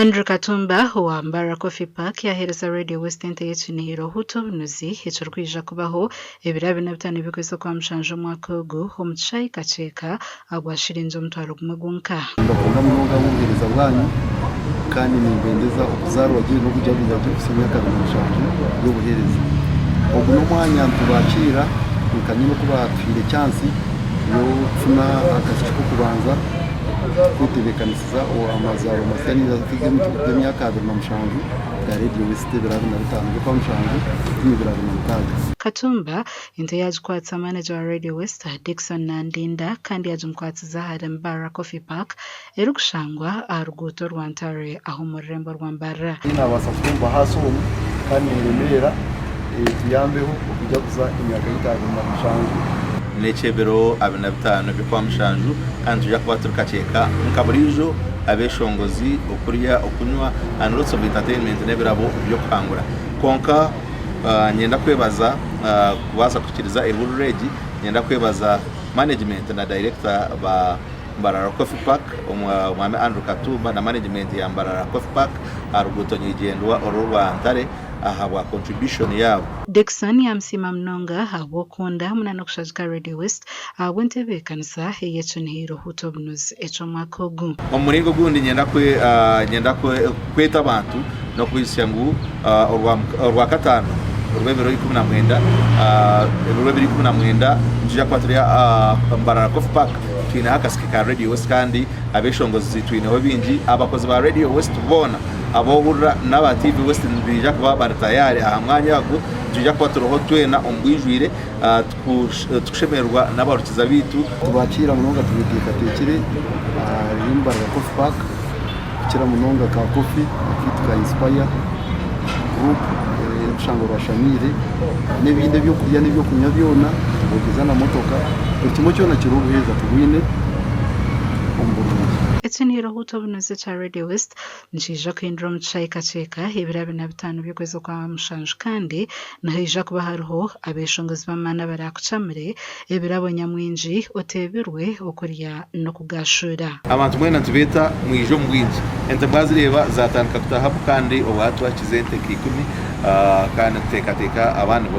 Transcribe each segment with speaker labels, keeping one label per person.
Speaker 1: Andrew Katumba wa Mbara Coffee Park yahereza Radio West y'Ekinihiro huto bunuzi hico rwija kubaho ebirabe na bitanu bikoze kwa mshanje mwaka ogu omuchayi kacheka agwashirinzo mutwaro gumagunka
Speaker 2: ndakunda munonga wungereza bwanyu kandi nimbendeza okuzaro wagiye no kujya biza byo kusemya mshanje yo buhereza obu no mwanya tubakira bikanye no kuba twire chance yo tuna akazi ko kubanza kutebekanisiza amazaro masaniza kigemu y'imyaka 2007 ya Radio West birabe na bitanu byo kwa mshanje n'ibirabe na mutaga.
Speaker 1: Katumba inte yajkwatsa manager wa Radio West Dickson Nandinda kandi yajumkwatsa hada Mbara Coffee Park erukushangwa aruguto rwantare aho murembo rwambara
Speaker 2: ina basafumba hasoni kandi remera tuyambeho kujya kuza imyaka y'itanu na mshanje
Speaker 3: nechebero abina bitanu byo kwa mshanju kandi tujya kuba turukacheka mukaburijo abeshongozi okuriya okunywa and lots of entertainment nebirabo byo kwangura konka nyenda kwebaza kubaza kukiriza ehururegi nyenda kwebaza management na director ba Mbara Coffee Park omwame Andrew Katumba na management ya Mbara Coffee Park aruguto nyigendwa orurwa ntare ahabwa contribution yabo.
Speaker 1: Dickson yamsima mnonga habokunda munano kushajika Radio West awentebe kanisa y'Ekinihiro huto bunuzi eco makogu
Speaker 3: omuringo gundi nyenda kweta abantu no kwisya ngu orwa katano urwebero 19 urwebero 19 njya kwatria Mbara Coffee Park twina akasikika Radio West kandi abeshongozi twinaho bingi abakozi ba Radio West bona abobura n'aba TV West ndija kuba baratayari ahamwanya yago njya kwaturoho twena ombwijwire tukushemerwa n'abarukiza bitu
Speaker 2: tubakira munonga tubitika tekire Mbara Coffee Park kira munonga ka coffee akitwa Inspire group shango bashamire n'ibindi byo kurya n'ibyo kunywa byona bogezana motoka ikimo cyona kirubuheza tubwine
Speaker 1: Ekinihiro huto bunuzi cha Radio West njija kwindira omuchayi kacheka ebirabe na bitanu byokweza kwa mshanje kandi nahija kuba hariho abeshongozi bamana barakucamire ebirabo nyamwinji otebirwe okurya no kugashura
Speaker 3: abantu mwena tubeta mwijo mwinji entabazireba zatanka kutahabu kandi obatu akizente kikumi kandi tekateka abantu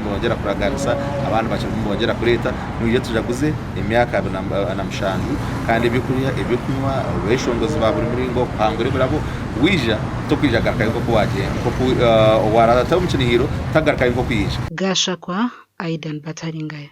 Speaker 3: bongera kuraganisa abantu bongera kureta mwije tujaguze imyaka na mshanju kandi ibyo kunywa beshongozi baburi muringo kwangure burabo wija tokwijagaraka yuko kwaje ko warata mu Kinihiro tagaraka yuko kwija
Speaker 1: gasha kwa Aidan Bataringaya.